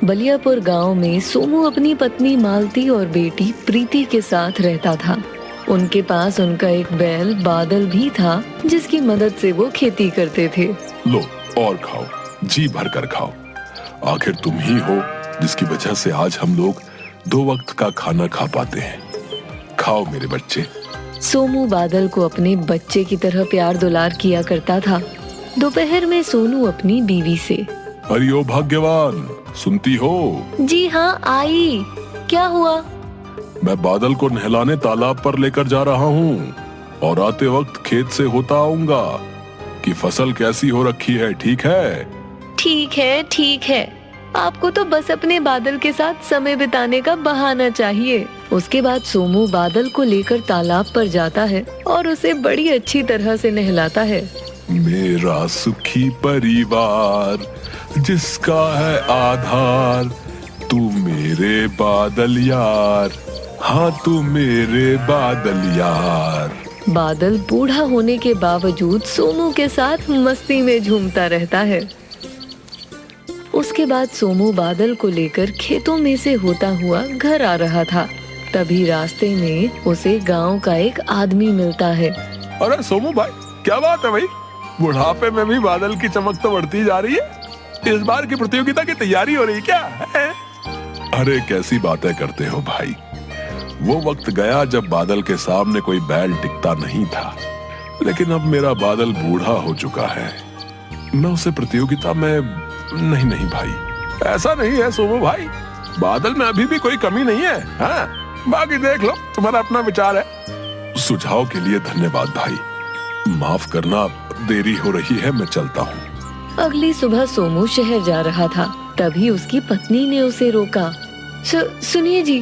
बलियापुर गांव में सोमू अपनी पत्नी मालती और बेटी प्रीति के साथ रहता था। उनके पास उनका एक बैल बादल भी था, जिसकी मदद से वो खेती करते थे। लो और खाओ, जी भर कर खाओ। आखिर तुम ही हो जिसकी वजह से आज हम लोग 2 वक्त का खाना खा पाते हैं। खाओ मेरे बच्चे। सोमू बादल को अपने बच्चे की तरह प्यार दुलार किया करता था। दोपहर में सोनू अपनी बीवी से, अरे ओ भाग्यवान, सुनती हो? जी हाँ आई। क्या हुआ? मैं बादल को नहलाने तालाब पर लेकर जा रहा हूँ और आते वक्त खेत से होता आऊंगा कि फसल कैसी हो रखी है। ठीक है? ठीक है, ठीक है। आपको तो बस अपने बादल के साथ समय बिताने का बहाना चाहिए। उसके बाद सोमू बादल को लेकर तालाब पर जाता है और उसे बड़ी अच्छी तरह से नहलाता है। मेरा सुखी परिवार जिसका है आधार, तू मेरे बादल यार, हाँ तू मेरे बादल यार। बादल बूढ़ा होने के बावजूद सोमू के साथ मस्ती में झूमता रहता है। उसके बाद सोमू बादल को लेकर खेतों में से होता हुआ घर आ रहा था। तभी रास्ते में उसे गांव का एक आदमी मिलता है। अरे सोमू भाई, क्या बात है भाई? बुढ़ापे में भी बादल की चमक तो बढ़ती जा रही है। इस बार की प्रतियोगिता की तैयारी हो रही क्या है? अरे कैसी बातें करते हो भाई। वो वक्त गया जब बादल के सामने कोई बैल टिकता नहीं था, लेकिन अब मेरा बादल बूढ़ा हो चुका है। मैं उसे प्रतियोगिता में नहीं भाई, ऐसा नहीं है सोमू भाई। बादल में अभी भी कोई कमी नहीं है। हाँ, बाकी देख लो, तुम्हारा अपना विचार है। सुझाव के लिए धन्यवाद भाई। माफ करना, देरी हो रही है, मैं चलता हूँ। अगली सुबह सोमू शहर जा रहा था। तभी उसकी पत्नी ने उसे रोका। सुनिए जी,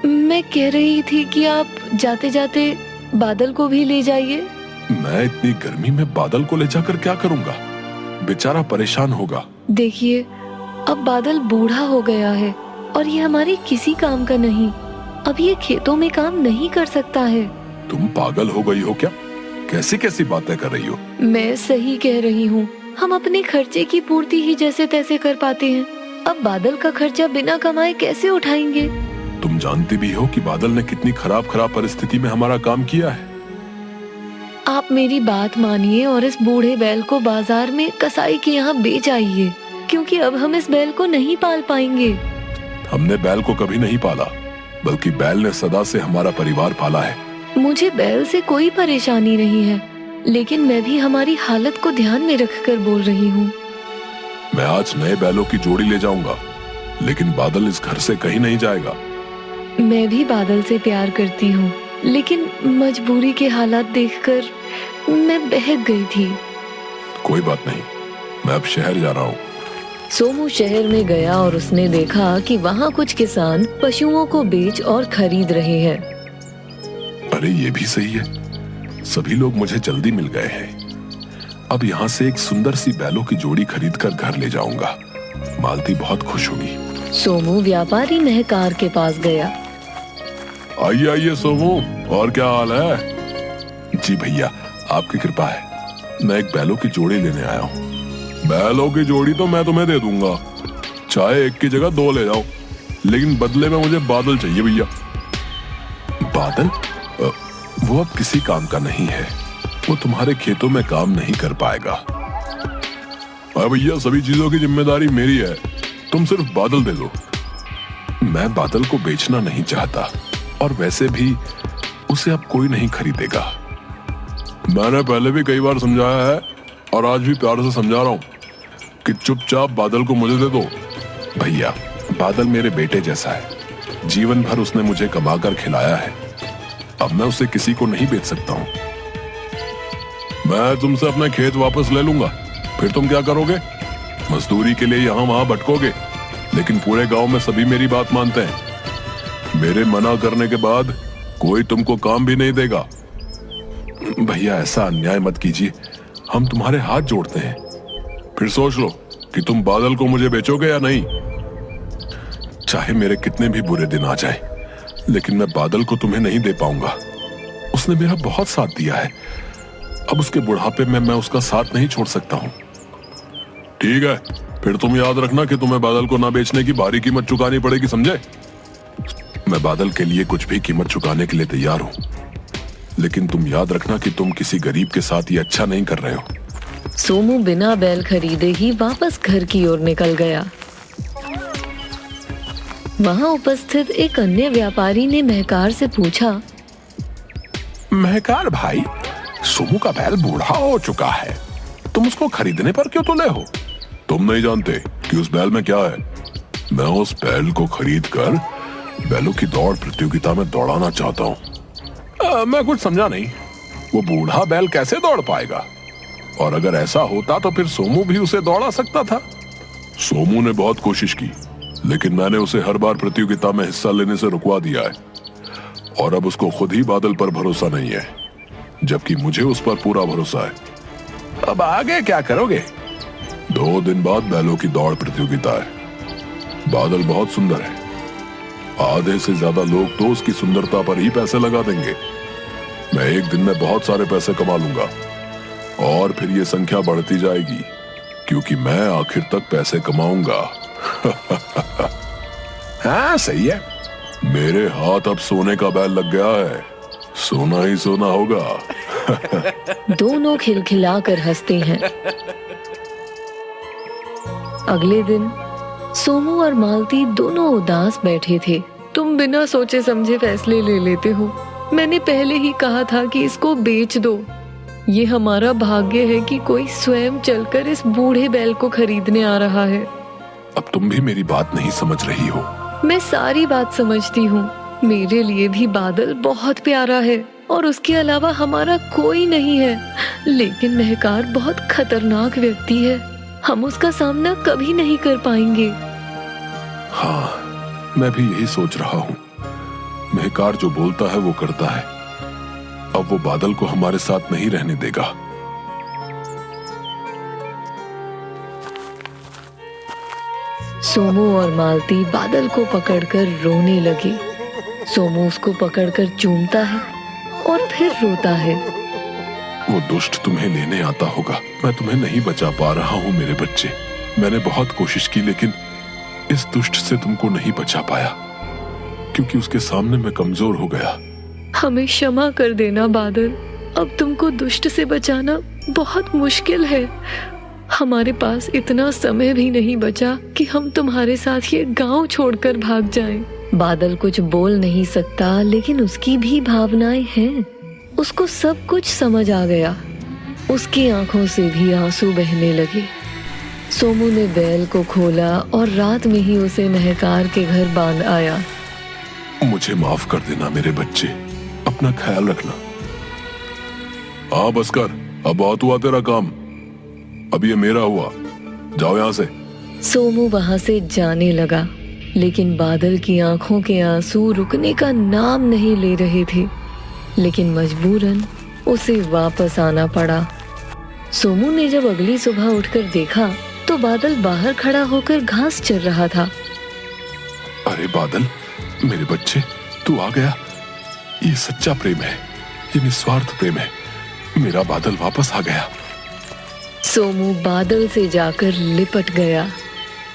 मैं कह रही थी कि आप जाते जाते बादल को भी ले जाइए। मैं इतनी गर्मी में बादल को ले जाकर क्या करूँगा? बेचारा परेशान होगा। देखिए, अब बादल बूढ़ा हो गया है और ये हमारे किसी काम का नहीं। अब ये खेतों में काम नहीं कर सकता है। तुम पागल हो गई हो क्या? कैसी कैसी बातें कर रही हो? मैं सही कह रही हूँ। हम अपने खर्चे की पूर्ति ही जैसे तैसे कर पाते हैं। अब बादल का खर्चा बिना कमाए कैसे उठाएंगे? तुम जानती भी हो कि बादल ने कितनी खराब परिस्थिति में हमारा काम किया है। आप मेरी बात मानिए और इस बूढ़े बैल को बाजार में कसाई के यहाँ बेच आइए, क्योंकि अब हम इस बैल को नहीं पाल पाएंगे। हमने बैल को कभी नहीं पाला, बल्कि बैल ने सदा से हमारा परिवार पाला है। मुझे बैल से कोई परेशानी नहीं है, लेकिन मैं भी हमारी हालत को ध्यान में रखकर बोल रही हूँ। मैं आज नए बैलों की जोड़ी ले जाऊंगा, लेकिन बादल इस घर से कहीं नहीं जाएगा। मैं भी बादल से प्यार करती हूँ, लेकिन मजबूरी के हालात देखकर मैं बहक गई थी। कोई बात नहीं, मैं अब शहर जा रहा हूँ। सोमू शहर में गया और उसने देखा कि वहाँ कुछ किसान पशुओं को बेच और खरीद रहे हैं। अरे ये भी सही है, सभी लोग मुझे जल्दी मिल गए हैं। अब यहाँ से एक सुंदर सी बैलों की जोड़ी खरीद कर घर ले जाऊंगा। मालती बहुत खुश होगी। सोमू व्यापारी महकार के पास गया। आइए आइए सोमू, और क्या हाल है? जी भैया, आपकी कृपा है। मैं एक बैलों की जोड़ी लेने आया हूँ। बैलों की जोड़ी तो मैं तुम्हें दे दूंगा, चाहे एक की जगह 2 ले जाओ, लेकिन बदले में मुझे बादल चाहिए भैया। बादल? वो अब किसी काम का नहीं है। वो तुम्हारे खेतों में काम नहीं कर पाएगा। अरे भैया, सभी चीजों की जिम्मेदारी मेरी है, तुम सिर्फ बादल दे दो। मैं बादल को बेचना नहीं चाहता, और वैसे भी उसे अब कोई नहीं खरीदेगा। मैंने पहले भी कई बार समझाया है और आज भी प्यार से समझा रहा हूँ कि चुपचाप बादल को मुझे दे दो। भैया, बादल मेरे बेटे जैसा है। जीवन भर उसने मुझे कमाकर खिलाया है। अब मैं उसे किसी को नहीं बेच सकता हूँ। मैं तुमसे अपने खेत वापस ले लूंगा, फिर तुम क्या करोगे? मजदूरी के लिए यहाँ वहां भटकोगे, लेकिन पूरे गांव में सभी मेरी बात मानते हैं। मेरे मना करने के बाद कोई तुमको काम भी नहीं देगा। भैया, ऐसा अन्याय मत कीजिए, हम तुम्हारे हाथ जोड़ते हैं। फिर सोच लो कि तुम बादल को मुझे बेचोगे या नहीं। चाहे मेरे कितने भी बुरे दिन आ जाए, लेकिन मैं बादल को तुम्हें नहीं दे पाऊंगा। उसने मेरा बहुत साथ दिया है। अब उसके बुढ़ापे में मैं उसका साथ नहीं छोड़ सकता हूँ। ठीक है, फिर तुम याद रखना कि तुम्हें बादल को ना बेचने की भारी कीमत चुकानी पड़ेगी, समझे? मैं बादल के लिए कुछ भी कीमत चुकाने के लिए तैयार हूं, लेकिन तुम याद रखना कि तुम किसी गरीब के साथ ये अच्छा नहीं कर रहे हो। सोमू बिना बैल खरीदे ही वापस घर की ओर निकल गया। वहां उपस्थित एक अन्य व्यापारी ने महकार से पूछा, महकार भाई, सोमू का बैल बूढ़ा हो चुका है, तुम उसको खरीदने पर क्यों तुले हो? तुम नहीं जानते कि उस बैल में क्या है? मैं उस बैल को खरीद कर बैलों की दौड़ प्रतियोगिता में दौड़ाना चाहता हूँ। मैं कुछ समझा नहीं। वो बूढ़ा बैल कैसे दौड़ पाएगा? और अगर ऐसा होता तो फिर सोमू भी उसे दौड़ा सकता था। सोमू ने बहुत कोशिश की, लेकिन मैंने उसे हर बार प्रतियोगिता में हिस्सा लेने से रुकवा दिया है, और अब उसको खुद ही बादल पर भरोसा नहीं है, जबकि मुझे उस पर पूरा भरोसा है। अब आगे क्या करोगे? 2 दिन बाद बैलों की दौड़ प्रतियोगिता है। बादल बहुत सुंदर है, आधे से ज्यादा लोग तो उसकी सुंदरता पर ही पैसे लगा देंगे। मैं एक दिन में बहुत सारे पैसे कमा लूंगा, और फिर ये संख्या बढ़ती जाएगी, क्योंकि मैं आखिर तक पैसे कमाऊंगा। हाँ सही है, मेरे हाथ अब सोने का बैल लग गया है, सोना ही सोना होगा। दोनों खिलखिलाकर हंसते हैं। अगले दिन सोमू और मालती दोनों उदास बैठे थे। तुम बिना सोचे समझे फैसले ले लेते हो। मैंने पहले ही कहा था कि इसको बेच दो। ये हमारा भाग्य है कि कोई स्वयं चलकर इस बूढ़े बैल को खरीदने आ रहा है। अब तुम भी मेरी बात नहीं समझ रही हो। मैं सारी बात समझती हूँ। मेरे लिए भी बादल बहुत प्यारा है, और उसके अलावा हमारा कोई नहीं है। लेकिन महकार बहुत खतरनाक व्यक्ति है, हम उसका सामना कभी नहीं कर पाएंगे। हाँ, मैं भी यही सोच रहा हूँ। महकार जो बोलता है वो करता है। अब वो बादल को हमारे साथ नहीं रहने देगा। सोमू और मालती बादल को पकड़कर रोने लगे। सोमू उसको पकड़कर चूमता है और फिर रोता है। वो दुष्ट तुम्हें लेने आता होगा। मैं तुम्हें नहीं बचा पा रहा हूँ मेरे बच्चे। मैंने बहुत कोशिश की, लेकिन इस दुष्ट से तुमको नहीं बचा पाया, क्योंकि उसके सामने मैं कमजोर हो गया। हमें क्षमा कर देना बादल। अब तुमको दुष्ट से बचाना बहुत मुश्किल है। हमारे पास इतना समय भी नहीं बचा कि हम तुम्हारे साथ ये गांव छोड़कर भाग जाएं। बादल कुछ बोल नहीं सकता, लेकिन उसकी भी भावनाएं हैं। उसको सब कुछ समझ आ गया। उसकी आंखों से भी आंसू बहने लगे। सोमू ने बैल को खोला और रात में ही उसे महकार के घर बांध आया। मुझे माफ कर देना मेरे बच्चे, अपना ख्याल रखना। हाँ बस कर, अब बहुत हुआ तेरा काम, अब ये मेरा हुआ, जाओ यहाँ से। सोमू वहां से जाने लगा, लेकिन बादल की आंखों के आंसू रुकने का नाम नहीं ले रहे थे। लेकिन मजबूरन उसे वापस आना पड़ा। सोमू ने जब अगली सुबह उठकर देखा तो बादल बाहर खड़ा होकर घास चर रहा था। अरे बादल, मेरे बच्चे, तू आ गया। ये सच्चा प्रेम है, ये निस्वार्थ प्रेम है। मेरा बादल वापस आ गया। सोमू बादल से जाकर लिपट गया।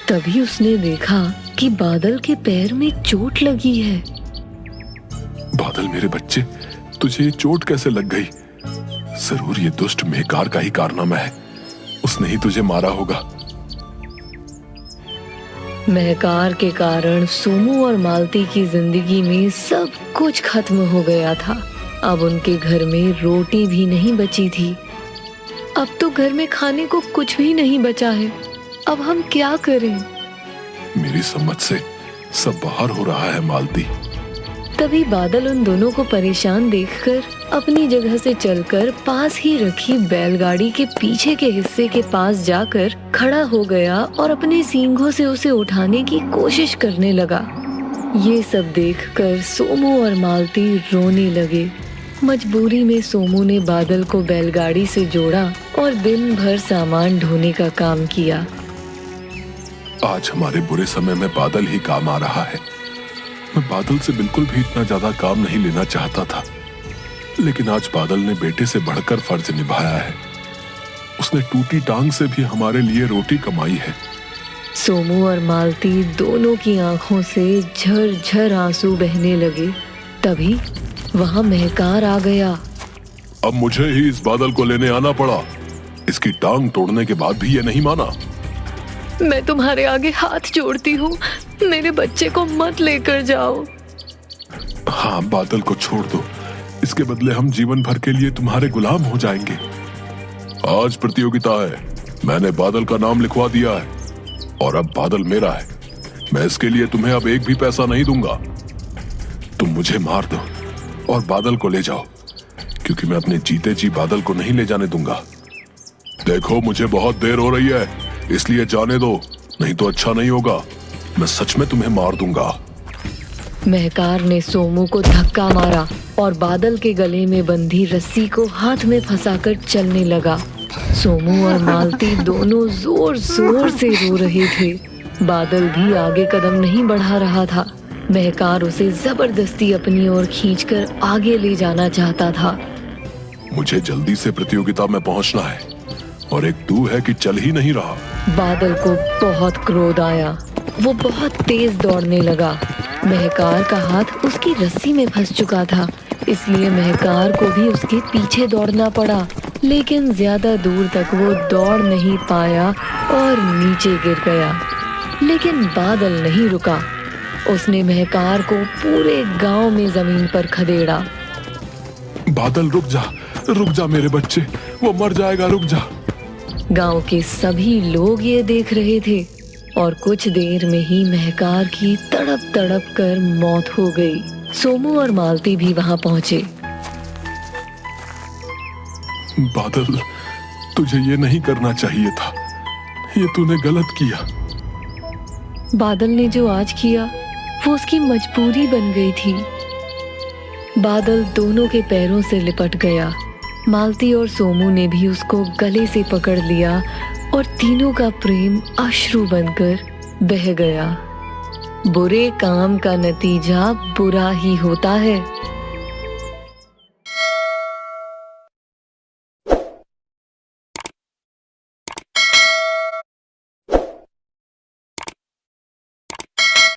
तभी उसने देखा कि बादल के पैर में चोट लगी है। बादल मेरे बच्चे, तुझे ये चोट कैसे लग गई? जरूर ये दुष्ट महकार का ही कारनामा है। उसने ही तुझे मारा होगा। महकार के कारण सोमू और मालती की जिंदगी में सब कुछ खत्म हो गया था। अब उनके घर में रोटी भी नहीं बची थी। अब तो घर में खाने को कुछ भी नहीं बचा है। अब हम क्या करें? मेरी समझ से सब बाहर हो रहा है मालती। तभी बादल उन दोनों को परेशान देखकर अपनी जगह से चलकर पास ही रखी बैलगाड़ी के पीछे के हिस्से के पास जाकर खड़ा हो गया और अपने सींगों से उसे उठाने की कोशिश करने लगा। ये सब देखकर सोमू और मालती रोने लगे। मजबूरी में सोमू ने बादल को बैलगाड़ी से जोड़ा और दिन भर सामान ढोने का काम किया। आज हमारे बुरे समय में बादल ही काम आ रहा है। मैं बादल से बिल्कुल भी इतना ज्यादा काम नहीं लेना चाहता था, लेकिन आज बादल ने बेटे से बढ़कर फर्ज निभाया है। उसने टूटी टांग से भी हमारे लिए रोटी कमाई है। सोमू और मालती दोनों की आंखों से झरझर आंसू बहने लगे। तभी वहां महकार आ गया। अब मुझे ही इस बादल को लेने आना पड़ा। इसकी टांग तोड़ने के बाद भी ये नहीं माना। मैं तुम्हारे आगे हाथ जोड़ती हूँ, मेरे बच्चे को मत लेकर जाओ। हाँ, बादल को छोड़ दो। इसके बदले हम जीवन भर के लिए तुम्हारे गुलाम हो जाएंगे। आज प्रतियोगिता है, मैंने बादल का नाम लिखवा दिया है और अब बादल मेरा है। मैं इसके लिए तुम्हें अब एक भी पैसा नहीं दूंगा। तुम मुझे मार दो और बादल को ले जाओ, क्योंकि मैं अपने जीते जी बादल को नहीं ले जाने दूंगा। देखो, मुझे बहुत देर हो रही है, इसलिए जाने दो, नहीं तो अच्छा नहीं होगा। मैं सच में तुम्हें मार दूंगा। महकार ने सोमू को धक्का मारा और बादल के गले में बंधी रस्सी को हाथ में फंसाकर चलने लगा। सोमू और मालती दोनों जोर जोर से रो रहे थे। बादल भी आगे कदम नहीं बढ़ा रहा था। महकार उसे जबरदस्ती अपनी ओर खींचकर आगे ले जाना चाहता था। मुझे जल्दी से प्रतियोगिता में पहुंचना है और एक तू है कि चल ही नहीं रहा। बादल को बहुत क्रोध आया। वो बहुत तेज दौड़ने लगा। महकार का हाथ उसकी रस्सी में फंस चुका था, इसलिए महकार को भी उसके पीछे दौड़ना पड़ा। लेकिन ज्यादा दूर तक वो दौड़ नहीं पाया और नीचे गिर गया। लेकिन बादल नहीं रुका। उसने महकार को पूरे गांव में जमीन पर खदेड़ा। बादल, रुक जा मेरे बच्चे, वो मर जाएगा, रुक जा। गांव के सभी लोग ये देख रहे थे और कुछ देर में ही महकार की तड़प तड़प कर मौत हो गई। सोमू और मालती भी वहां पहुंचे। बादल, तुझे ये नहीं करना चाहिए था, ये तूने गलत किया। बादल ने जो आज किया वो उसकी मजबूरी बन गई थी। बादल दोनों के पैरों से लिपट गया। मालती और सोमू ने भी उसको गले से पकड़ लिया और तीनों का प्रेम अश्रु बनकर बह गया। बुरे काम का नतीजा बुरा ही होता है।